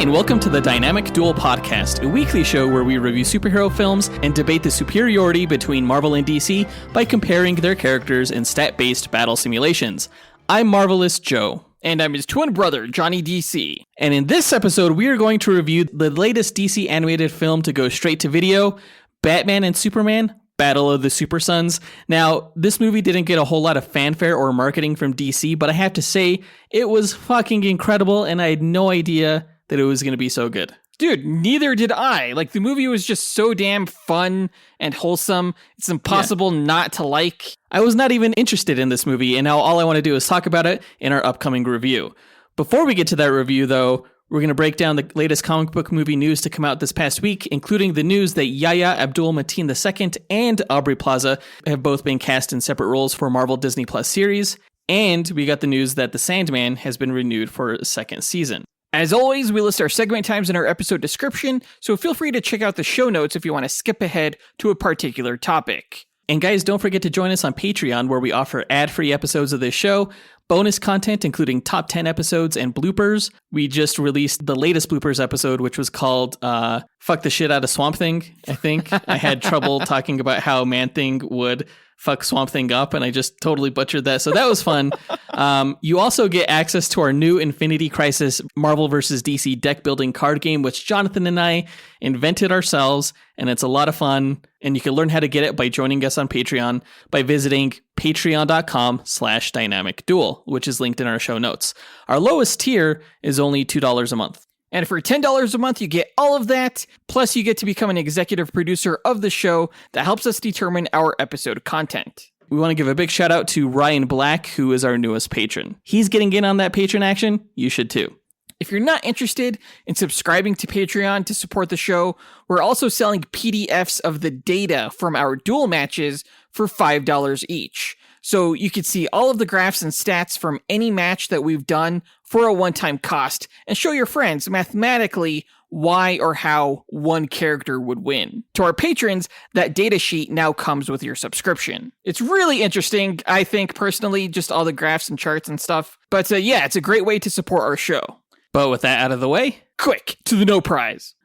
and welcome to the Dynamic Duel Podcast, a weekly show where we review superhero films and debate the superiority between Marvel and DC by comparing their characters in stat-based battle simulations. I'm Marvelous Joe. And I'm his twin brother, Johnny DC. And in this episode, we are going to review the latest DC animated film to go straight to video, Batman and Superman: Battle of the Super Sons. Now, this movie didn't get a whole lot of fanfare or marketing from DC, but I have to say, it was fucking incredible, and I had no idea that it was going to be so good. Dude, neither did I. Like, the movie was just so damn fun and wholesome. It's impossible not to like. I was not even interested in this movie, and now all I want to do is talk about it in our upcoming review. Before we get to that review, though, we're going to break down the latest comic book movie news to come out this past week, including the news that Yahya, Abdul-Mateen II, and Aubrey Plaza have both been cast in separate roles for Marvel Disney Plus series, and we got the news that the Sandman has been renewed for a second season. As always, we list our segment times in our episode description, so feel free to check out the show notes if you want to skip ahead to a particular topic. And guys, don't forget to join us on Patreon, where we offer ad-free episodes of this show, bonus content including top 10 episodes and bloopers. We just released the latest bloopers episode, which was called Fuck the Shit Out of Swamp Thing, I think. I had trouble talking about how Man-Thing would fuck Swamp Thing up, and I just totally butchered that. So that was fun. You also get access to our new Infinity Crisis Marvel vs. DC deck building card game, which Jonathan and I invented ourselves, and it's a lot of fun. And you can learn how to get it by joining us on Patreon by visiting patreon.com/dynamicduel, which is linked in our show notes. Our lowest tier is only $2 a month. And for $10 a month, you get all of that, plus you get to become an executive producer of the show that helps us determine our episode content. We want to give a big shout out to Ryan Black, who is our newest patron. He's getting in on that patron action. You should too. If you're not interested in subscribing to Patreon to support the show, we're also selling PDFs of the data from our duel matches for $5 each. So you could see all of the graphs and stats from any match that we've done for a one-time cost and show your friends mathematically why or how one character would win. To our patrons, that data sheet now comes with your subscription. It's really interesting, I think, personally, just all the graphs and charts and stuff. But yeah, it's a great way to support our show. But with that out of the way, quick to the No Prize.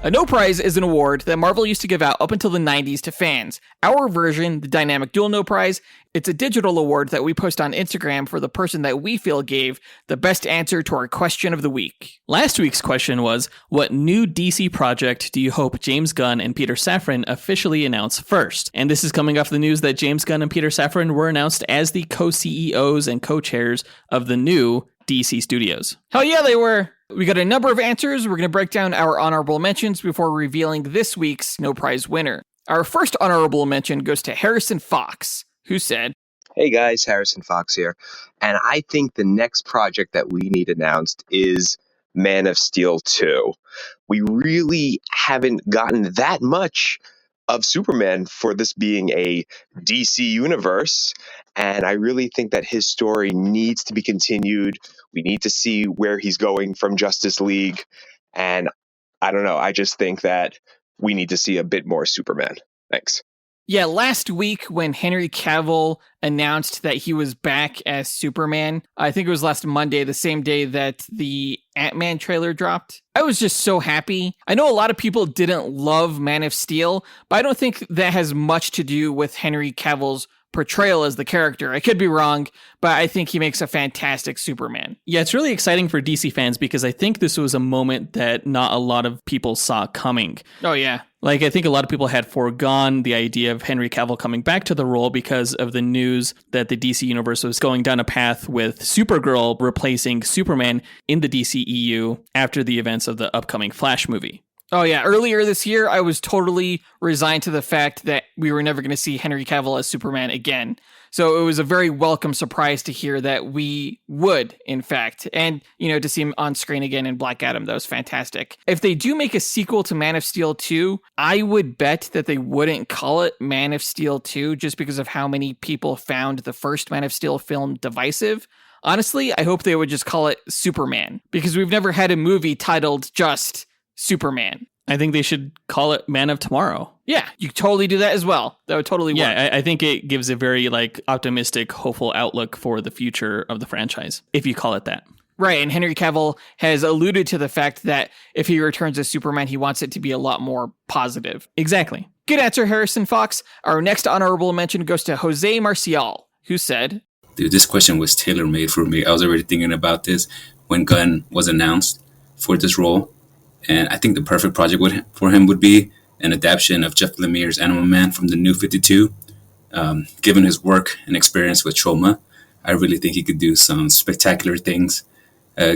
A No Prize is an award that Marvel used to give out up until the 90s to fans. Our version, the Dynamic Duel No Prize, it's a digital award that we post on Instagram for the person that we feel gave the best answer to our question of the week. Last week's question was, what new DC project do you hope James Gunn and Peter Safran officially announce first? And this is coming off the news that James Gunn and Peter Safran were announced as the co-CEOs and co-chairs of the new DC Studios. Hell yeah, they were! We got a number of answers. We're going to break down our honorable mentions before revealing this week's No Prize winner. Our first honorable mention goes to Harrison Fox, who said, "Hey guys, Harrison Fox here. And I think the next project that we need announced is Man of Steel 2. We really haven't gotten that much of Superman for this being a DC universe. And I really think that his story needs to be continued. We need to see where he's going from Justice League. And I don't know. I just think that we need to see a bit more Superman. Thanks." Yeah, last week when Henry Cavill announced that he was back as Superman, I think it was last Monday, the same day that the Ant-Man trailer dropped, I was just so happy. I know a lot of people didn't love Man of Steel, but I don't think that has much to do with Henry Cavill's portrayal as the character. I could be wrong, but I think he makes a fantastic Superman. Yeah, it's really exciting for DC fans because I think this was a moment that not a lot of people saw coming. Oh, yeah. Like, I think a lot of people had foregone the idea of Henry Cavill coming back to the role because of the news that the DC universe was going down a path with Supergirl replacing Superman in the DCEU after the events of the upcoming Flash movie. Oh, yeah. Earlier this year, I was totally resigned to the fact that we were never going to see Henry Cavill as Superman again. So it was a very welcome surprise to hear that we would, in fact. And, you know, to see him on screen again in Black Adam, that was fantastic. If they do make a sequel to Man of Steel 2, I would bet that they wouldn't call it Man of Steel 2 just because of how many people found the first Man of Steel film divisive. Honestly, I hope they would just call it Superman because we've never had a movie titled just Superman. I think they should call it Man of Tomorrow. Yeah, you totally do that as well. That would totally work. Yeah, I think it gives a very optimistic, hopeful outlook for the future of the franchise, if you call it that. Right, and Henry Cavill has alluded to the fact that if he returns as Superman, he wants it to be a lot more positive. Exactly. Good answer, Harrison Fox. Our next honorable mention goes to Jose Marcial, who said, Dude, this question was tailor-made for me. I was already thinking about this when Gunn was announced for this role. And I think the perfect project for him would be an adaptation of Jeff Lemire's Animal Man from the New 52. Given his work and experience with Troma, I really think he could do some spectacular things,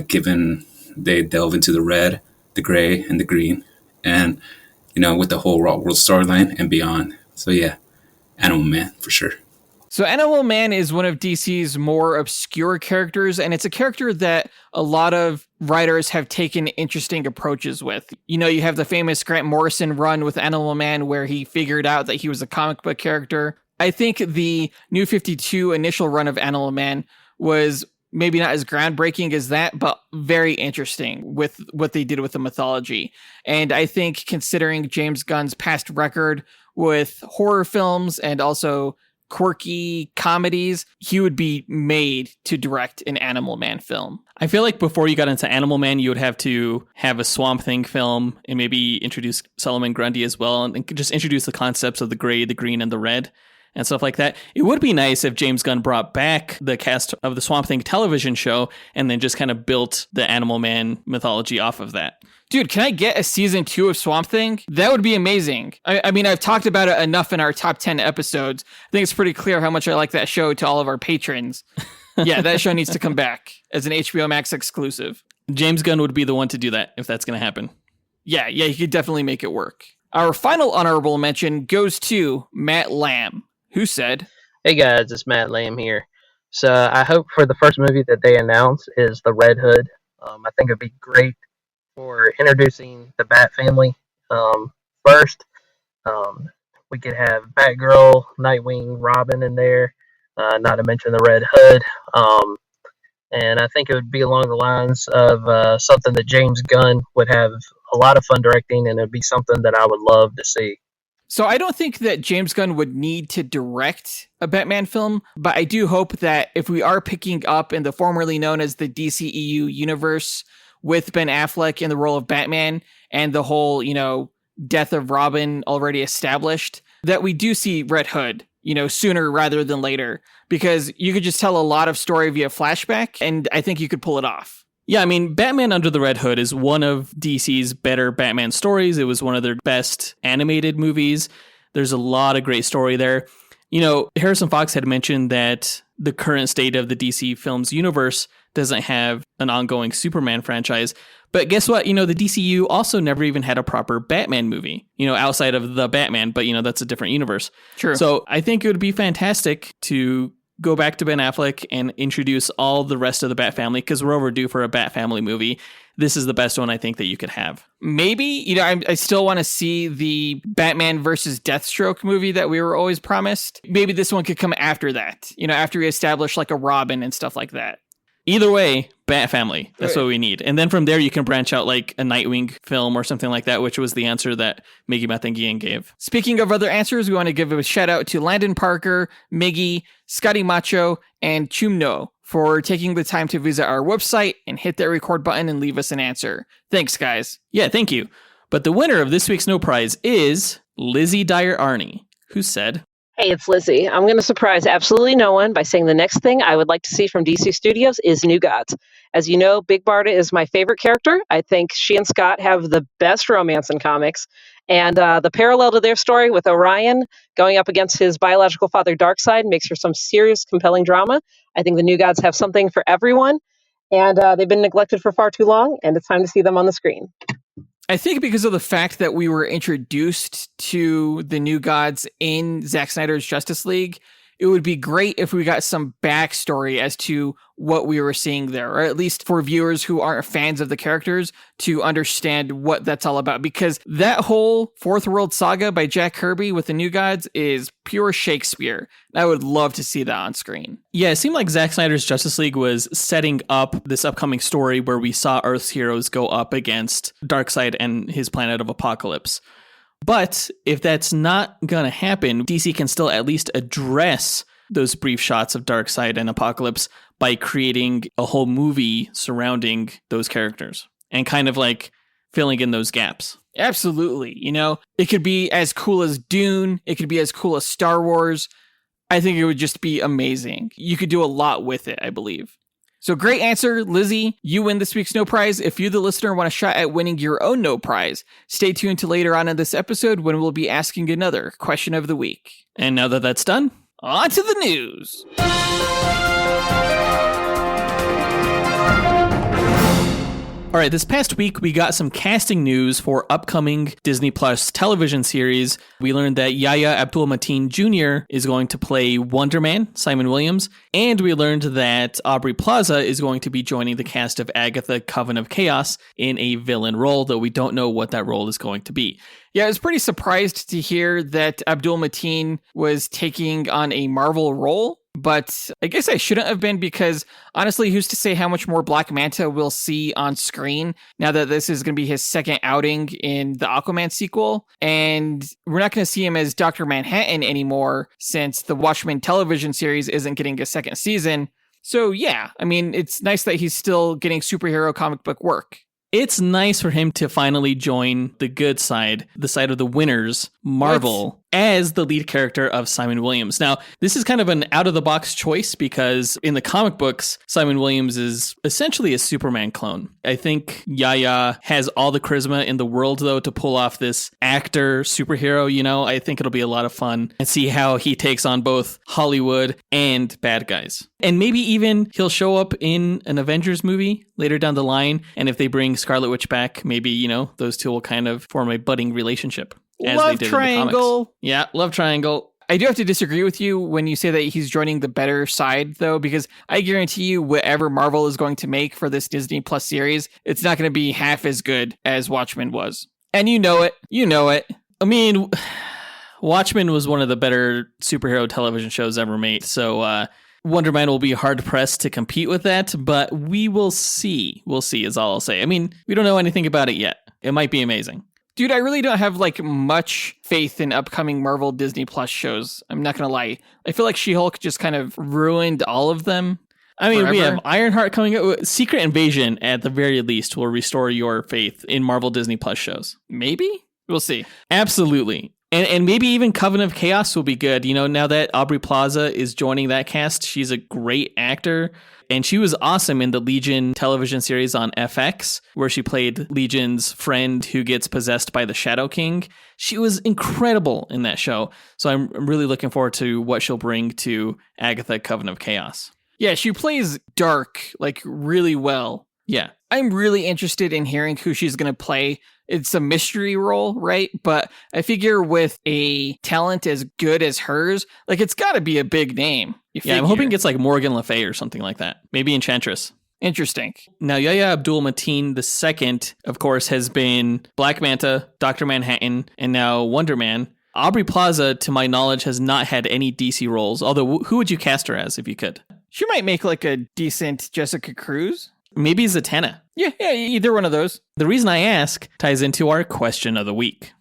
given they delve into the red, the gray, and the green. And, with the whole Raw World storyline and beyond. So yeah, Animal Man for sure. So Animal Man is one of DC's more obscure characters, and it's a character that a lot of writers have taken interesting approaches with. You have the famous Grant Morrison run with Animal Man where he figured out that he was a comic book character. I think the New 52 initial run of Animal Man was maybe not as groundbreaking as that, but very interesting with what they did with the mythology. And I think considering James Gunn's past record with horror films and also quirky comedies, he would be made to direct an Animal Man film. I feel like before you got into Animal Man, you would have to have a Swamp Thing film and maybe introduce Solomon Grundy as well, and just introduce the concepts of the gray, the green, and the red and stuff like that. It would be nice if James Gunn brought back the cast of the Swamp Thing television show and then just kind of built the Animal Man mythology off of that. Dude, can I get a season 2 of Swamp Thing? That would be amazing. I mean, I've talked about it enough in our top 10 episodes. I think it's pretty clear how much I like that show to all of our patrons. Yeah, that show needs to come back as an HBO Max exclusive. James Gunn would be the one to do that if that's going to happen. Yeah, he could definitely make it work. Our final honorable mention goes to Matt Lamb, who said, Hey guys, it's Matt Lamb here. So I hope for the first movie that they announce is The Red Hood. I think it'd be great for introducing the Bat family. First, we could have Batgirl, Nightwing, Robin in there, not to mention the Red Hood. And I think it would be along the lines of something that James Gunn would have a lot of fun directing, and it would be something that I would love to see. So I don't think that James Gunn would need to direct a Batman film, but I do hope that if we are picking up in the formerly known as the DCEU universe with Ben Affleck in the role of Batman and the whole, death of Robin already established, that we do see Red Hood, sooner rather than later, because you could just tell a lot of story via flashback, and I think you could pull it off. Yeah, I mean, Batman Under the Red Hood is one of DC's better Batman stories. It was one of their best animated movies. There's a lot of great story there. Harrison Fox had mentioned that the current state of the DC Films universe doesn't have an ongoing Superman franchise. But guess what? The DCU also never even had a proper Batman movie, outside of the Batman, but, that's a different universe. True. So I think it would be fantastic to go back to Ben Affleck and introduce all the rest of the Bat family, because we're overdue for a Bat family movie. This is the best one I think that you could have. Maybe, I still want to see the Batman versus Deathstroke movie that we were always promised. Maybe this one could come after that, after we establish like a Robin and stuff like that. Either way, Bat family. That's what we need. And then from there, you can branch out like a Nightwing film or something like that, which was the answer that Miggy Matanguihan gave. Speaking of other answers, we want to give a shout out to Landon Parker, Miggy, Scotty Macho, and Chumno for taking the time to visit our website and hit that record button and leave us an answer. Thanks, guys. Yeah, thank you. But the winner of this week's No Prize is Lizzie Dyer Arney, who said, Hey, it's Lizzie. I'm going to surprise absolutely no one by saying the next thing I would like to see from DC Studios is New Gods. As you know, Big Barda is my favorite character. I think she and Scott have the best romance in comics. And the parallel to their story with Orion going up against his biological father, Darkseid, makes for some serious, compelling drama. I think the New Gods have something for everyone. And they've been neglected for far too long, and it's time to see them on the screen. I think because of the fact that we were introduced to the New Gods in Zack Snyder's Justice League, it would be great if we got some backstory as to what we were seeing there, or at least for viewers who aren't fans of the characters to understand what that's all about. Because that whole Fourth World saga by Jack Kirby with the New Gods is pure Shakespeare. I would love to see that on screen. Yeah, it seemed like Zack Snyder's Justice League was setting up this upcoming story where we saw Earth's heroes go up against Darkseid and his planet of Apocalypse. But if that's not going to happen, DC can still at least address those brief shots of Darkseid and Apocalypse by creating a whole movie surrounding those characters and kind of like filling in those gaps. Absolutely. You know, it could be as cool as Dune. It could be as cool as Star Wars. I think it would just be amazing. You could do a lot with it, I believe. So great answer, Lizzie. You win this week's No Prize. If you, the listener, want a shot at winning your own No Prize, stay tuned to later on in this episode when we'll be asking another question of the week. And now that that's done, on to the news. All right, this past week, we got some casting news for upcoming Disney Plus television series. We learned that Yahya Abdul-Mateen Jr. is going to play Wonder Man, Simon Williams, and we learned that Aubrey Plaza is going to be joining the cast of Agatha, Coven of Chaos in a villain role, though we don't know what that role is going to be. Yeah, I was pretty surprised to hear that Abdul-Mateen was taking on a Marvel role, but I guess I shouldn't have been because, honestly, who's to say how much more Black Manta we'll see on screen now that this is going to be his second outing in the Aquaman sequel, and we're not going to see him as Dr. Manhattan anymore since the Watchmen television series isn't getting a second season. So yeah, I mean, it's nice that he's still getting superhero comic book work. It's nice for him to finally join the good side, the side of the winners, Marvel, as the lead character of Simon Williams. Now, this is kind of an out-of-the-box choice because in the comic books, Simon Williams is essentially a Superman clone. I think Yahya has all the charisma in the world, though, to pull off this actor superhero, you know. I think it'll be a lot of fun and see how he takes on both Hollywood and bad guys. And maybe even he'll show up in an Avengers movie later down the line, and if they bring Scarlet Witch back, maybe, you know, those two will kind of form a budding relationship. As love they did triangle. In the comics. Yeah, love triangle. I do have to disagree with you when you say that he's joining the better side, though, because I guarantee you whatever Marvel is going to make for this Disney Plus series, it's not going to be half as good as Watchmen was. And you know it. You know it. I mean, Watchmen was one of the better superhero television shows ever made, so Wonder Man will be hard-pressed to compete with that, but we will see. We'll see is all I'll say. I mean, we don't know anything about it yet. It might be amazing. Dude, I really don't have like much faith in upcoming Marvel Disney Plus shows. I'm not going to lie. I feel like She-Hulk just kind of ruined all of them. I mean, forever. We have Ironheart coming up. Secret Invasion, at the very least, will restore your faith in Marvel Disney Plus shows. Maybe? We'll see. Absolutely. And maybe even Coven of Chaos will be good. You know, now that Aubrey Plaza is joining that cast, she's a great actor. And she was awesome in the Legion television series on FX, where she played Legion's friend who gets possessed by the Shadow King. She was incredible in that show. So I'm really looking forward to what she'll bring to Agatha, Coven of Chaos. Yeah, she plays dark, like, really well. Yeah. I'm really interested in hearing who she's going to play. It's a mystery role, right? But I figure with a talent as good as hers, like, it's got to be a big name. Yeah, I'm hoping it's like Morgan Le Fay or something like that. Maybe Enchantress. Interesting. Now, Yahya Abdul-Mateen II, of course, has been Black Manta, Dr. Manhattan, and now Wonder Man. Aubrey Plaza, to my knowledge, has not had any DC roles. Although, who would you cast her as if you could? She might make like a decent Jessica Cruz. Maybe Zatanna. Yeah, either one of those. The reason I ask ties into our question of the week.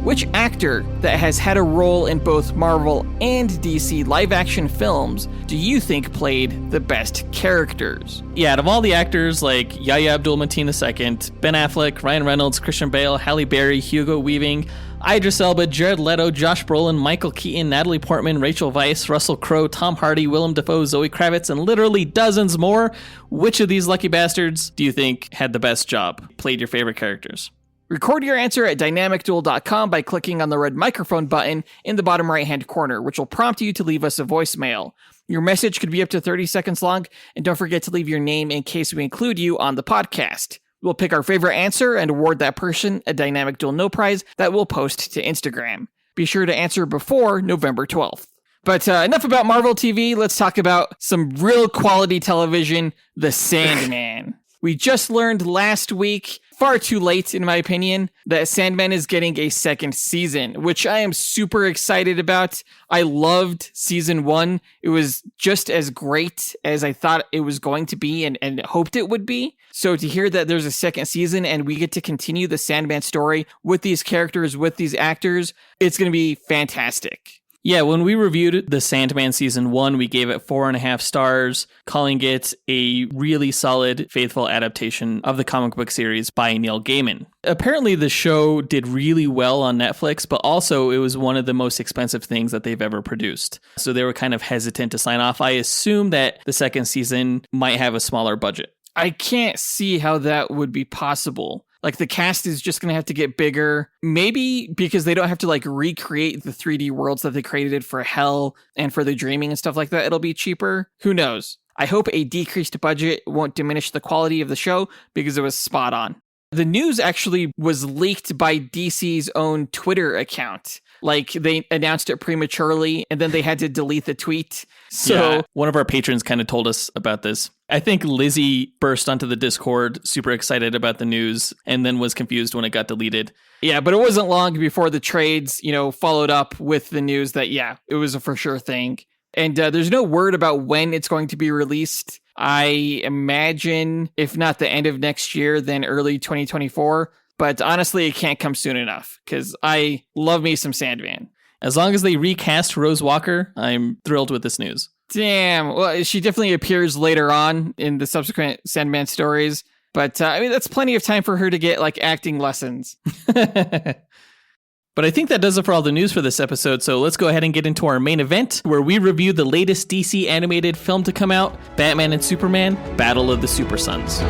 Which actor that has had a role in both Marvel and DC live-action films do you think played the best characters? Yeah, out of all the actors like Yahya Abdul-Mateen II, Ben Affleck, Ryan Reynolds, Christian Bale, Halle Berry, Hugo Weaving, Idris Elba, Jared Leto, Josh Brolin, Michael Keaton, Natalie Portman, Rachel Weisz, Russell Crowe, Tom Hardy, Willem Dafoe, Zoe Kravitz, and literally dozens more, which of these lucky bastards do you think had the best job, played your favorite characters? Record your answer at dynamicduel.com by clicking on the red microphone button in the bottom right-hand corner, which will prompt you to leave us a voicemail. Your message could be up to 30 seconds long, and don't forget to leave your name in case we include you on the podcast. We'll pick our favorite answer and award that person a Dynamic Duel No Prize that we'll post to Instagram. Be sure to answer before November 12th. But enough about Marvel TV, let's talk about some real quality television, The Sandman. We just learned last week, far too late in my opinion, that Sandman is getting a second season, which I am super excited about. I loved season 1. It was just as great as I thought it was going to be and hoped it would be. So to hear that there's a second season and we get to continue the Sandman story with these characters, with these actors, it's going to be fantastic. Yeah, when we reviewed the Sandman season 1, we gave it 4.5 stars, calling it a really solid, faithful adaptation of the comic book series by Neil Gaiman. Apparently, the show did really well on Netflix, but also it was one of the most expensive things that they've ever produced. So they were kind of hesitant to sign off. I assume that the second season might have a smaller budget. I can't see how that would be possible. Like, the cast is just going to have to get bigger. Maybe because they don't have to, like, recreate the 3D worlds that they created for Hell and for The Dreaming and stuff like that. It'll be cheaper. Who knows? I hope a decreased budget won't diminish the quality of the show because it was spot on. The news actually was leaked by DC's own Twitter account. Like, they announced it prematurely, and then they had to delete the tweet. So one of our patrons kind of told us about this. I think Lizzie burst onto the Discord, super excited about the news, and then was confused when it got deleted. Yeah, but it wasn't long before the trades, followed up with the news that, it was a for sure thing. And there's no word about when it's going to be released. I imagine, if not the end of next year, then early 2024. But honestly, it can't come soon enough because I love me some Sandman. As long as they recast Rose Walker, I'm thrilled with this news. Damn. Well, she definitely appears later on in the subsequent Sandman stories. But that's plenty of time for her to get like acting lessons. But I think that does it for all the news for this episode, so let's go ahead and get into our main event, where we review the latest DC animated film to come out, Batman and Superman, Battle of the Super Sons.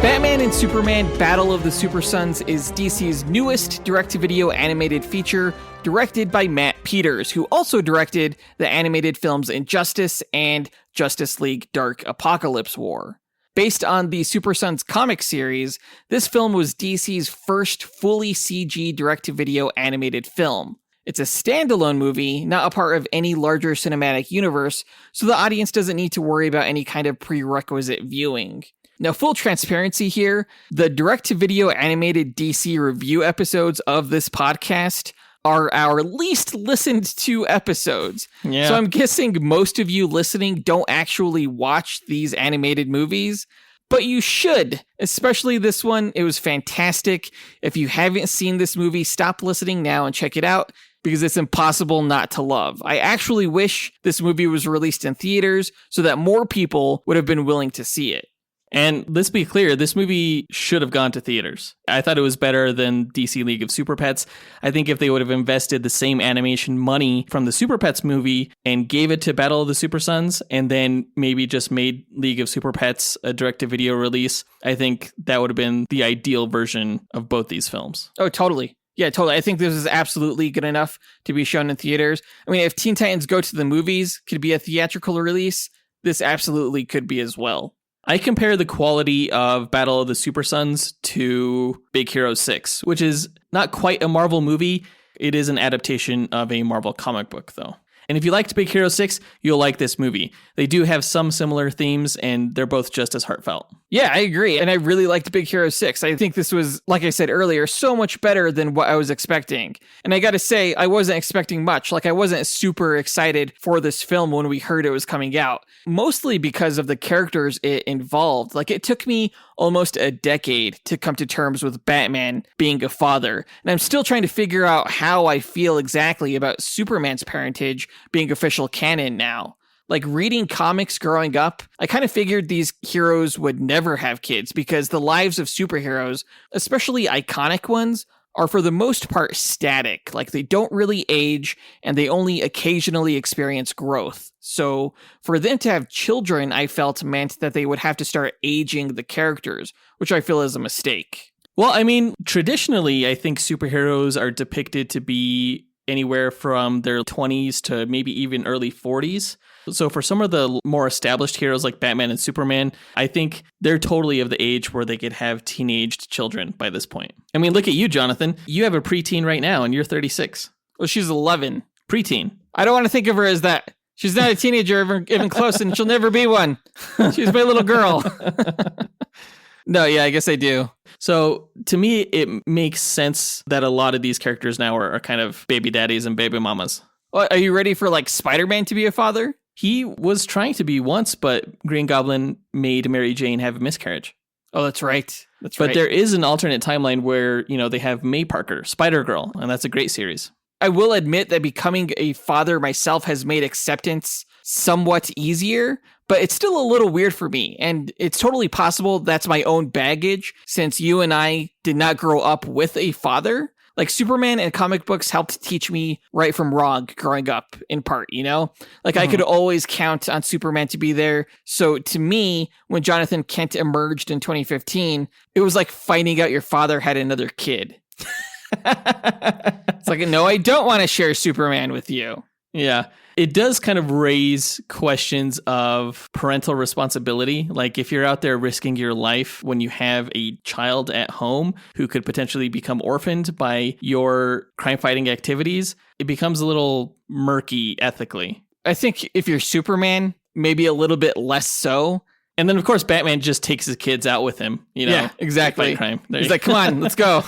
Batman and Superman Battle of the Super Sons is DC's newest direct-to-video animated feature, directed by Matt Peters, who also directed the animated films Injustice and Justice League Dark Apocalypse War. Based on the Super Sons comic series, this film was DC's first fully CG direct-to-video animated film. It's a standalone movie, not a part of any larger cinematic universe, so the audience doesn't need to worry about any kind of prerequisite viewing. Now, full transparency here, the direct-to-video animated DC review episodes of this podcast are our least listened to episodes. Yeah. So I'm guessing most of you listening don't actually watch these animated movies, but you should, especially this one. It was fantastic. If you haven't seen this movie, stop listening now and check it out, because it's impossible not to love. I actually wish this movie was released in theaters so that more people would have been willing to see it. And let's be clear, this movie should have gone to theaters. I thought it was better than DC League of Super Pets. I think if they would have invested the same animation money from the Super Pets movie and gave it to Battle of the Super Sons, and then maybe just made League of Super Pets a direct-to-video release, I think that would have been the ideal version of both these films. Oh, totally. Yeah, totally. I think this is absolutely good enough to be shown in theaters. I mean, if Teen Titans Go to the Movies could be a theatrical release, this absolutely could be as well. I compare the quality of Battle of the Super Sons to Big Hero 6, which is not quite a Marvel movie. It is an adaptation of a Marvel comic book, though. And if you liked Big Hero 6, you'll like this movie. They do have some similar themes, and they're both just as heartfelt. Yeah, I agree. And I really liked Big Hero 6. I think this was, like I said earlier, so much better than what I was expecting. And I gotta say, I wasn't expecting much. Like, I wasn't super excited for this film when we heard it was coming out. Mostly because of the characters it involved. Like, it took me almost a decade to come to terms with Batman being a father. And I'm still trying to figure out how I feel exactly about Superman's parentage being official canon now. Like, reading comics growing up, I kind of figured these heroes would never have kids because the lives of superheroes, especially iconic ones, are for the most part static. Like, they don't really age and they only occasionally experience growth. So for them to have children, I felt meant that they would have to start aging the characters, which I feel is a mistake. Well, I mean, traditionally, I think superheroes are depicted to be anywhere from their 20s to maybe even early 40s. So for some of the more established heroes like Batman and Superman, I think they're totally of the age where they could have teenaged children by this point. I mean, look at you, Jonathan. You have a preteen right now and you're 36. Well, she's 11. Preteen. I don't want to think of her as that. She's not a teenager even close, and she'll never be one. She's my little girl. No, yeah, I guess I do. So to me, it makes sense that a lot of these characters now are kind of baby daddies and baby mamas. Well, are you ready for like Spider-Man to be a father? He was trying to be once, but Green Goblin made Mary Jane have a miscarriage. Oh, that's right. But there is an alternate timeline where, they have May Parker, Spider-Girl, and that's a great series. I will admit that becoming a father myself has made acceptance somewhat easier, but it's still a little weird for me. And it's totally possible that's my own baggage, since you and I did not grow up with a father. Like Superman and comic books helped teach me right from wrong growing up in part, Like I could always count on Superman to be there. So to me, when Jonathan Kent emerged in 2015, it was like finding out your father had another kid. It's like, no, I don't want to share Superman with you. Yeah. It does kind of raise questions of parental responsibility. Like if you're out there risking your life when you have a child at home who could potentially become orphaned by your crime fighting activities, it becomes a little murky ethically. I think if you're Superman, maybe a little bit less so. And then, of course, Batman just takes his kids out with him. Yeah, exactly. Crime. He's like, come on, let's go.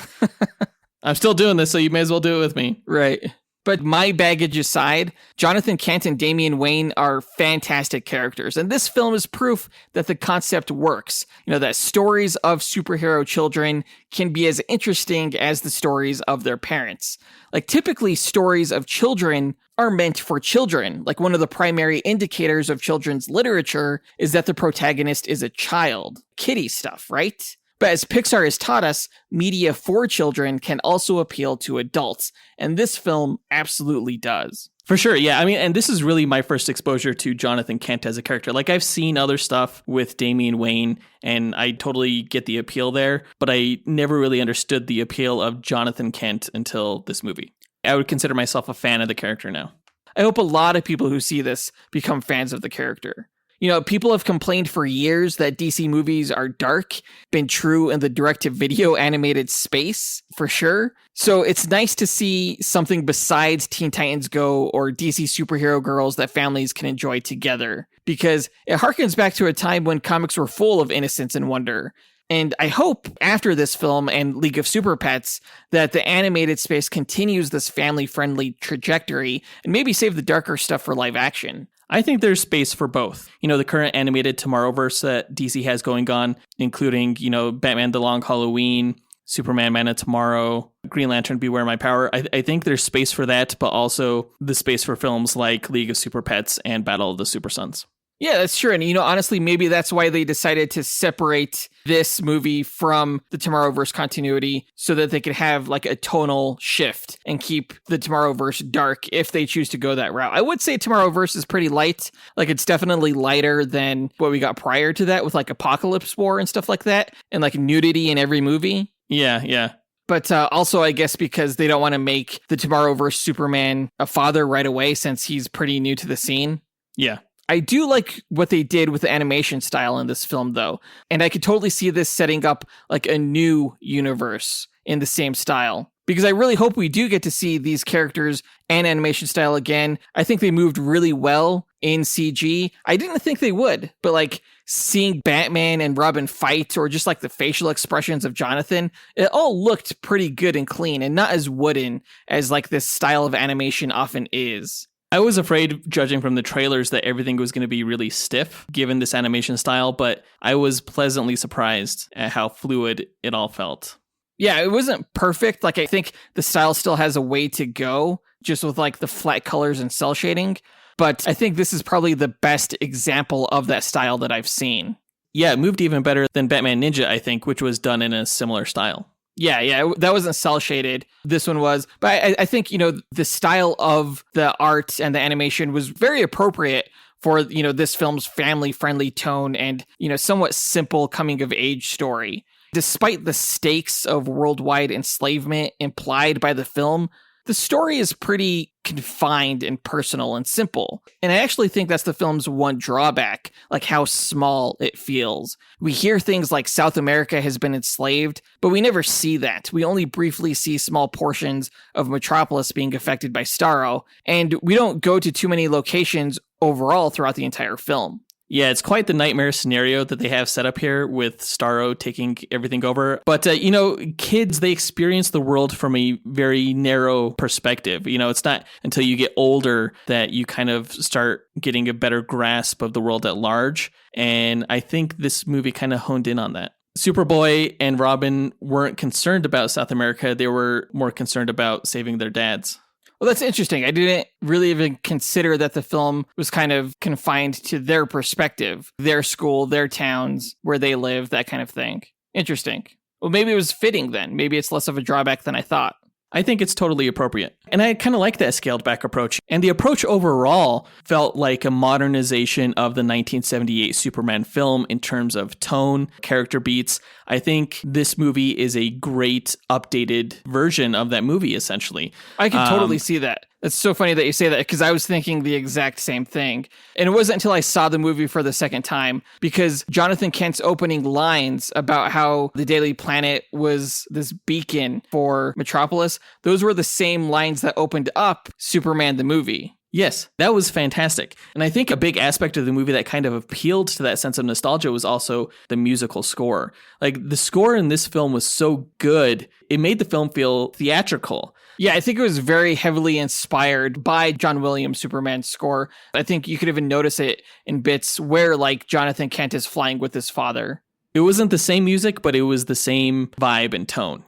I'm still doing this, so you may as well do it with me. Right. But my baggage aside, Jonathan Kent and Damian Wayne are fantastic characters. And this film is proof that the concept works. That stories of superhero children can be as interesting as the stories of their parents. Like typically stories of children are meant for children. Like one of the primary indicators of children's literature is that the protagonist is a child. Kiddie stuff, right? But as Pixar has taught us, media for children can also appeal to adults, and this film absolutely does. For sure, yeah. I mean, and this is really my first exposure to Jonathan Kent as a character. Like, I've seen other stuff with Damian Wayne, and I totally get the appeal there, but I never really understood the appeal of Jonathan Kent until this movie. I would consider myself a fan of the character now. I hope a lot of people who see this become fans of the character. People have complained for years that DC movies are dark, been true in the direct-to-video animated space, for sure. So it's nice to see something besides Teen Titans Go or DC superhero girls that families can enjoy together, because it harkens back to a time when comics were full of innocence and wonder. And I hope after this film and League of Super Pets that the animated space continues this family-friendly trajectory and maybe save the darker stuff for live action. I think there's space for both. The current animated Tomorrowverse that DC has going on, including, Batman The Long Halloween, Superman Man of Tomorrow, Green Lantern Beware My Power. I think there's space for that, but also the space for films like League of Super Pets and Battle of the Super Sons. Yeah, that's true. And, honestly, maybe that's why they decided to separate this movie from the Tomorrowverse continuity so that they could have like a tonal shift and keep the Tomorrowverse dark if they choose to go that route. I would say Tomorrowverse is pretty light. Like it's definitely lighter than what we got prior to that with like Apocalypse War and stuff like that and like nudity in every movie. Yeah. But also, I guess because they don't want to make the Tomorrowverse Superman a father right away since he's pretty new to the scene. Yeah. I do like what they did with the animation style in this film, though. And I could totally see this setting up like a new universe in the same style. Because I really hope we do get to see these characters and animation style again. I think they moved really well in CG. I didn't think they would, but like seeing Batman and Robin fight or just like the facial expressions of Jonathan, it all looked pretty good and clean and not as wooden as like this style of animation often is. I was afraid, judging from the trailers, that everything was going to be really stiff given this animation style, but I was pleasantly surprised at how fluid it all felt. Yeah, it wasn't perfect. Like, I think the style still has a way to go, just with like the flat colors and cell shading. But I think this is probably the best example of that style that I've seen. Yeah, it moved even better than Batman Ninja, I think, which was done in a similar style. Yeah, that wasn't cell shaded. This one was. But I think, the style of the art and the animation was very appropriate for, this film's family-friendly tone and, somewhat simple coming-of-age story. Despite the stakes of worldwide enslavement implied by the film, the story is pretty confined and personal and simple. And I actually think that's the film's one drawback, like how small it feels. We hear things like South America has been enslaved, but we never see that. We only briefly see small portions of Metropolis being affected by Starro, and we don't go to too many locations overall throughout the entire film. Yeah, it's quite the nightmare scenario that they have set up here with Starro taking everything over. But, kids, they experience the world from a very narrow perspective. It's not until you get older that you kind of start getting a better grasp of the world at large. And I think this movie kind of honed in on that. Superboy and Robin weren't concerned about South America. They were more concerned about saving their dads. Well, that's interesting. I didn't really even consider that the film was kind of confined to their perspective, their school, their towns, where they live, that kind of thing. Interesting. Well, maybe it was fitting then. Maybe it's less of a drawback than I thought. I think it's totally appropriate. And I kind of like that scaled back approach. And the approach overall felt like a modernization of the 1978 Superman film in terms of tone, character beats. I think this movie is a great updated version of that movie, essentially. I can totally see that. It's so funny that you say that because I was thinking the exact same thing. And it wasn't until I saw the movie for the second time because Jonathan Kent's opening lines about how the Daily Planet was this beacon for Metropolis, those were the same lines that opened up Superman the movie. Yes, that was fantastic. And I think a big aspect of the movie that kind of appealed to that sense of nostalgia was also the musical score. Like, the score in this film was so good, it made the film feel theatrical. Yeah, I think it was very heavily inspired by John Williams' Superman score. I think you could even notice it in bits where, like, Jonathan Kent is flying with his father. It wasn't the same music, but it was the same vibe and tone,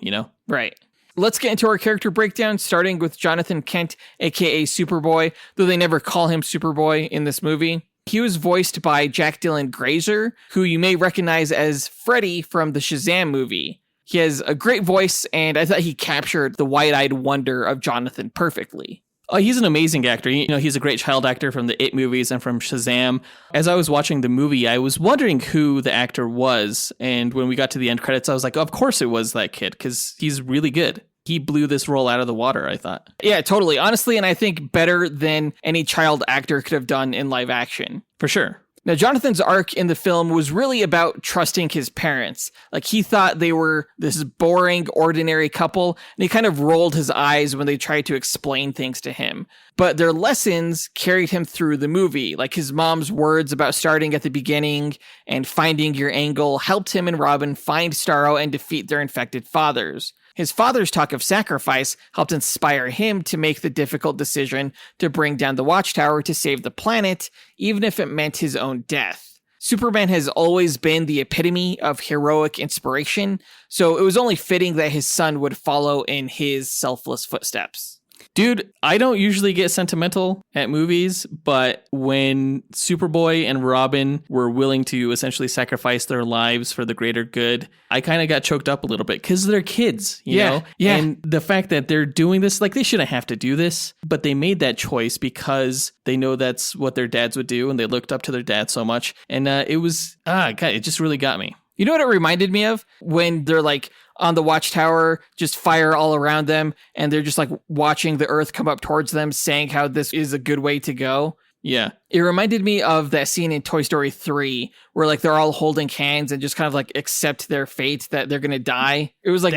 Right. Let's get into our character breakdown, starting with Jonathan Kent, aka Superboy, though they never call him Superboy in this movie. He was voiced by Jack Dylan Grazer, who you may recognize as Freddy from the Shazam movie. He has a great voice, and I thought he captured the wide-eyed wonder of Jonathan perfectly. Oh, he's an amazing actor. He's a great child actor from the It movies and from Shazam. As I was watching the movie, I was wondering who the actor was. And when we got to the end credits, I was like, of course it was that kid, because he's really good. He blew this role out of the water, I thought. Yeah, totally. Honestly, and I think better than any child actor could have done in live action. For sure. Now, Jonathan's arc in the film was really about trusting his parents. Like, he thought they were this boring, ordinary couple, and he kind of rolled his eyes when they tried to explain things to him. But their lessons carried him through the movie. Like, his mom's words about starting at the beginning and finding your angle helped him and Robin find Starro and defeat their infected fathers. His father's talk of sacrifice helped inspire him to make the difficult decision to bring down the Watchtower to save the planet, even if it meant his own death. Superman has always been the epitome of heroic inspiration, so it was only fitting that his son would follow in his selfless footsteps. Dude, I don't usually get sentimental at movies, but when Superboy and Robin were willing to essentially sacrifice their lives for the greater good, I kind of got choked up a little bit because they're kids, you know? Yeah. And the fact that they're doing this, like, they shouldn't have to do this, but they made that choice because they know that's what their dads would do, and they looked up to their dad so much. And it was, God, it just really got me. You know what it reminded me of? When they're like on the Watchtower, just fire all around them, and they're just like watching the Earth come up towards them, saying how this is a good way to go. Yeah. It reminded me of that scene in Toy Story 3 where like they're all holding hands and just kind of like accept their fate that they're going to die. It was like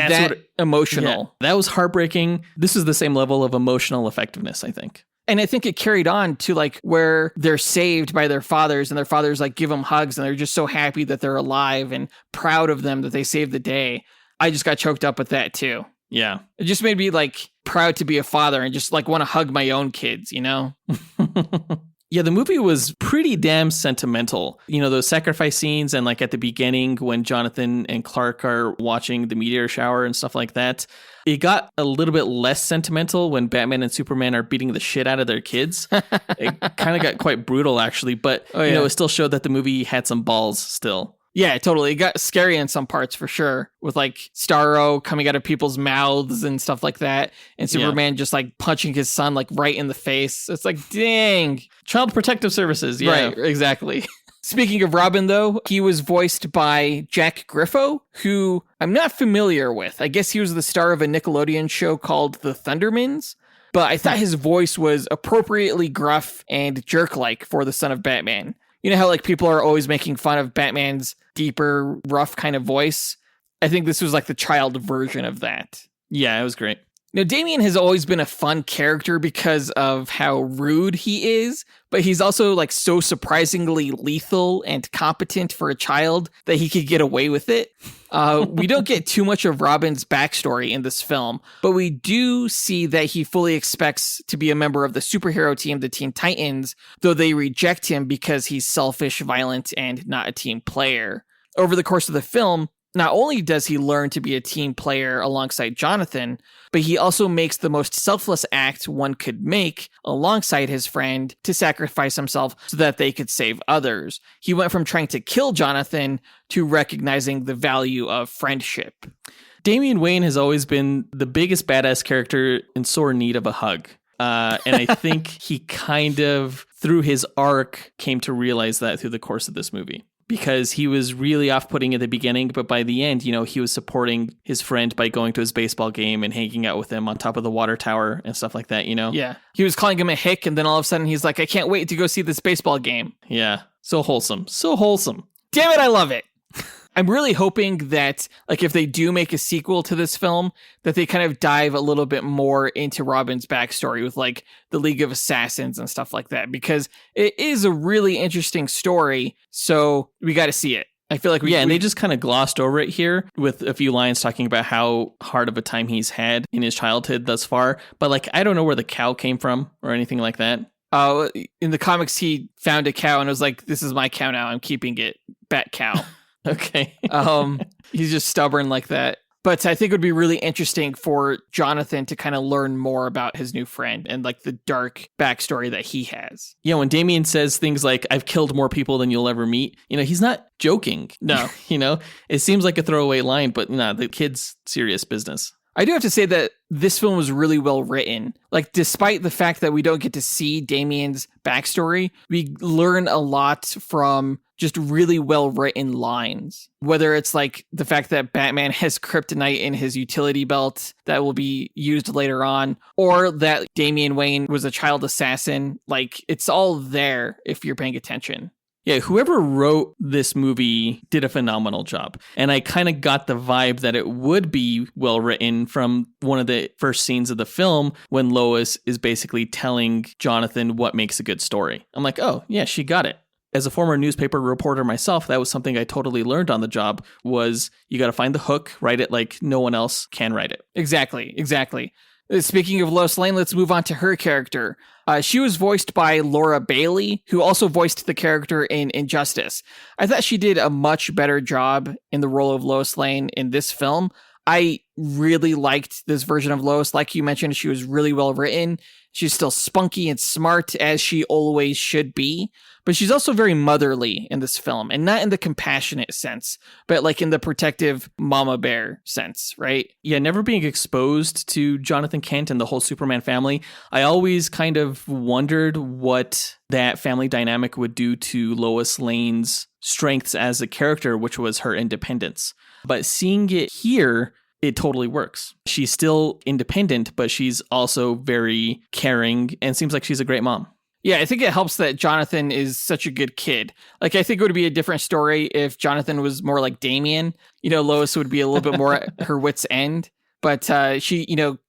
emotional. Yeah, that was heartbreaking. This is the same level of emotional effectiveness, I think. And I think it carried on to like where they're saved by their fathers and their fathers like give them hugs and they're just so happy that they're alive and proud of them that they saved the day. I just got choked up with that too. Yeah. It just made me like proud to be a father and just like want to hug my own kids, you know? Yeah, the movie was pretty damn sentimental. You know, those sacrifice scenes and like at the beginning when Jonathan and Clark are watching the meteor shower and stuff like that. It got a little bit less sentimental when Batman and Superman are beating the shit out of their kids. It kind of got quite brutal, actually. But, you know, it still showed that the movie had some balls still. Yeah, totally. It got scary in some parts for sure, with like Starro coming out of people's mouths and stuff like that, and Superman just like punching his son like right in the face. It's like, dang. Child Protective Services, yeah. Right, exactly. Speaking of Robin, though, he was voiced by Jack Griffo, who I'm not familiar with. I guess he was the star of a Nickelodeon show called The Thundermans, but I thought his voice was appropriately gruff and jerk-like for the son of Batman. You know how like people are always making fun of Batman's deeper, rough kind of voice? I think this was like the child version of that. Yeah, it was great. Now, Damien has always been a fun character because of how rude he is, but he's also like so surprisingly lethal and competent for a child that he could get away with it. We don't get too much of Robin's backstory in this film, but we do see that he fully expects to be a member of the superhero team, the Teen Titans, though they reject him because he's selfish, violent, and not a team player. Over the course of the film, not only does he learn to be a team player alongside Jonathan, but he also makes the most selfless act one could make alongside his friend to sacrifice himself so that they could save others. He went from trying to kill Jonathan to recognizing the value of friendship. Damian Wayne has always been the biggest badass character in sore need of a hug. And I think he kind of, through his arc, came to realize that through the course of this movie. Because he was really off-putting at the beginning, but by the end, he was supporting his friend by going to his baseball game and hanging out with him on top of the water tower and stuff like that, Yeah. He was calling him a hick, and then all of a sudden he's like, I can't wait to go see this baseball game. Yeah. So wholesome. So wholesome. Damn it, I love it. I'm really hoping that, like, if they do make a sequel to this film, that they kind of dive a little bit more into Robin's backstory with, like, the League of Assassins and stuff like that, because it is a really interesting story, so we got to see it. I feel like and they just kind of glossed over it here with a few lines talking about how hard of a time he's had in his childhood thus far, but, like, I don't know where the cow came from or anything like that. In the comics, he found a cow and was like, this is my cow now, I'm keeping it. Bat cow. Okay. He's just stubborn like that. But I think it would be really interesting for Jonathan to kind of learn more about his new friend and like the dark backstory that he has. Yeah, when Damien says things like, I've killed more people than you'll ever meet, he's not joking. No. It seems like a throwaway line, but no, the kid's serious business. I do have to say that this film was really well written. Like, despite the fact that we don't get to see Damien's backstory, we learn a lot from just really well written lines. Whether it's like the fact that Batman has kryptonite in his utility belt that will be used later on, or that Damian Wayne was a child assassin. Like, it's all there if you're paying attention. Yeah, whoever wrote this movie did a phenomenal job. And I kind of got the vibe that it would be well written from one of the first scenes of the film when Lois is basically telling Jonathan what makes a good story. I'm like, oh, yeah, she got it. As a former newspaper reporter myself, that was something I totally learned on the job, was you got to find the hook, write it like no one else can write it. Exactly. Speaking of Lois Lane, let's move on to her character. She was voiced by Laura Bailey, who also voiced the character in Injustice. I thought she did a much better job in the role of Lois Lane in this film. I really liked this version of Lois. Like you mentioned, she was really well written. She's still spunky and smart, as she always should be. But she's also very motherly in this film, and not in the compassionate sense, but like in the protective mama bear sense, right? Yeah, never being exposed to Jonathan Kent and the whole Superman family, I always kind of wondered what that family dynamic would do to Lois Lane's strengths as a character, which was her independence. But seeing it here, it totally works. She's still independent, but she's also very caring and seems like she's a great mom. Yeah, I think it helps that Jonathan is such a good kid. Like, I think it would be a different story if Jonathan was more like Damien. Lois would be a little bit more at her wit's end. But she,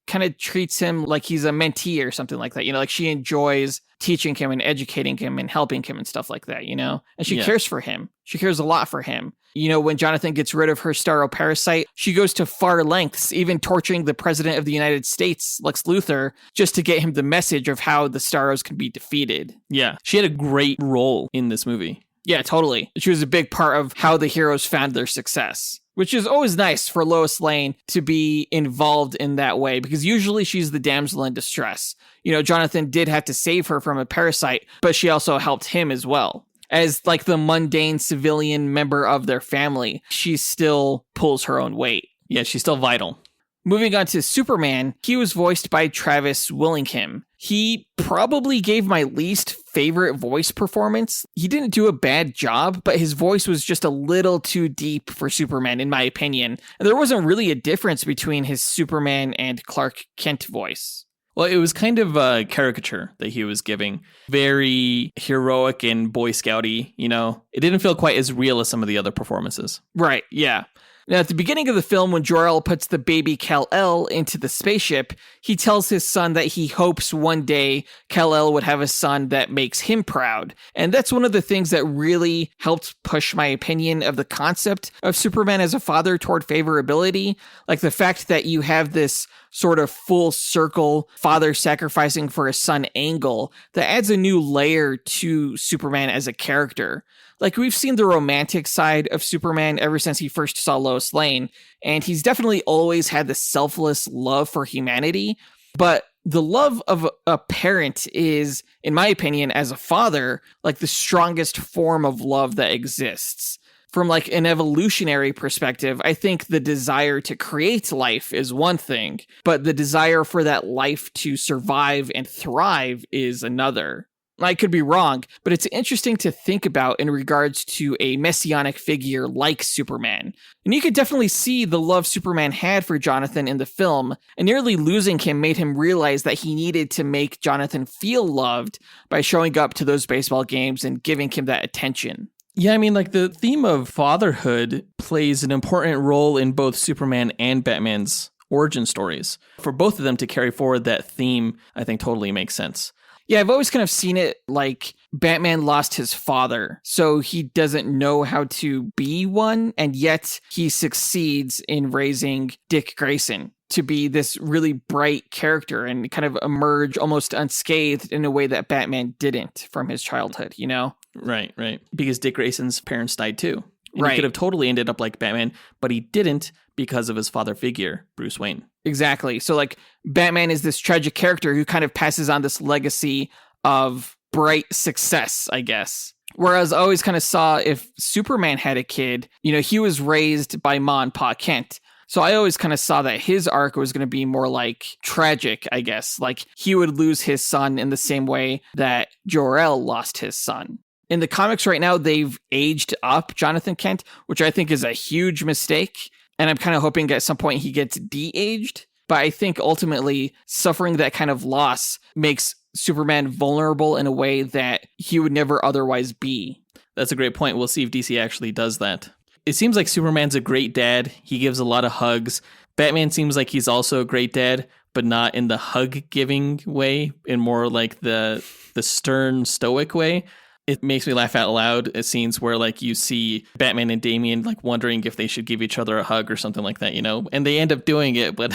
kind of treats him like he's a mentee or something like that. Like she enjoys teaching him and educating him and helping him and stuff like that, And she cares for him. She cares a lot for him. When Jonathan gets rid of her Staroparasite, she goes to far lengths, even torturing the president of the United States, Lex Luthor, just to get him the message of how the Staros can be defeated. Yeah, she had a great role in this movie. Yeah, totally. She was a big part of how the heroes found their success, which is always nice for Lois Lane to be involved in that way, because usually she's the damsel in distress. Jonathan did have to save her from a parasite, but she also helped him as well. As like the mundane civilian member of their family, she still pulls her own weight. Yeah, she's still vital. Moving on to Superman, he was voiced by Travis Willingham. He probably gave my least favorite voice performance. He didn't do a bad job, but his voice was just a little too deep for Superman, in my opinion. And there wasn't really a difference between his Superman and Clark Kent voice. Well, it was kind of a caricature that he was giving. Very heroic and Boy Scouty, It didn't feel quite as real as some of the other performances. Right, yeah. Now, at the beginning of the film, when Jor-El puts the baby Kal-El into the spaceship, he tells his son that he hopes one day Kal-El would have a son that makes him proud. And that's one of the things that really helped push my opinion of the concept of Superman as a father toward favorability. Like the fact that you have this sort of full circle father sacrificing for a son angle that adds a new layer to Superman as a character. Like, we've seen the romantic side of Superman ever since he first saw Lois Lane, and he's definitely always had the selfless love for humanity, but the love of a parent is, in my opinion, as a father, like the strongest form of love that exists. From like an evolutionary perspective, I think the desire to create life is one thing, but the desire for that life to survive and thrive is another. I could be wrong, but it's interesting to think about in regards to a messianic figure like Superman. And you could definitely see the love Superman had for Jonathan in the film, and nearly losing him made him realize that he needed to make Jonathan feel loved by showing up to those baseball games and giving him that attention. Yeah, I mean, like, the theme of fatherhood plays an important role in both Superman and Batman's origin stories. For both of them to carry forward that theme, I think totally makes sense. Yeah, I've always kind of seen it like Batman lost his father, so he doesn't know how to be one, and yet he succeeds in raising Dick Grayson to be this really bright character and kind of emerge almost unscathed in a way that Batman didn't from his childhood, you know? Right. Because Dick Grayson's parents died too. And Right. He could have totally ended up like Batman, but he didn't because of his father figure, Bruce Wayne. Exactly. So like Batman is this tragic character who kind of passes on this legacy of bright success, I guess. Whereas I always kind of saw if Superman had a kid, you know, he was raised by Ma and Pa Kent. So I always kind of saw that his arc was going to be more like tragic, I guess. Like he would lose his son in the same way that Jor-El lost his son. In the comics right now, they've aged up Jonathan Kent, which I think is a huge mistake. And I'm kind of hoping at some point he gets de-aged. But I think ultimately suffering that kind of loss makes Superman vulnerable in a way that he would never otherwise be. That's a great point. We'll see if DC actually does that. It seems like Superman's a great dad. He gives a lot of hugs. Batman seems like he's also a great dad, but not in the hug-giving way, in more like the stern, stoic way. It makes me laugh out loud at scenes where like you see Batman and Damian like wondering if they should give each other a hug or something like that, you know, and they end up doing it, but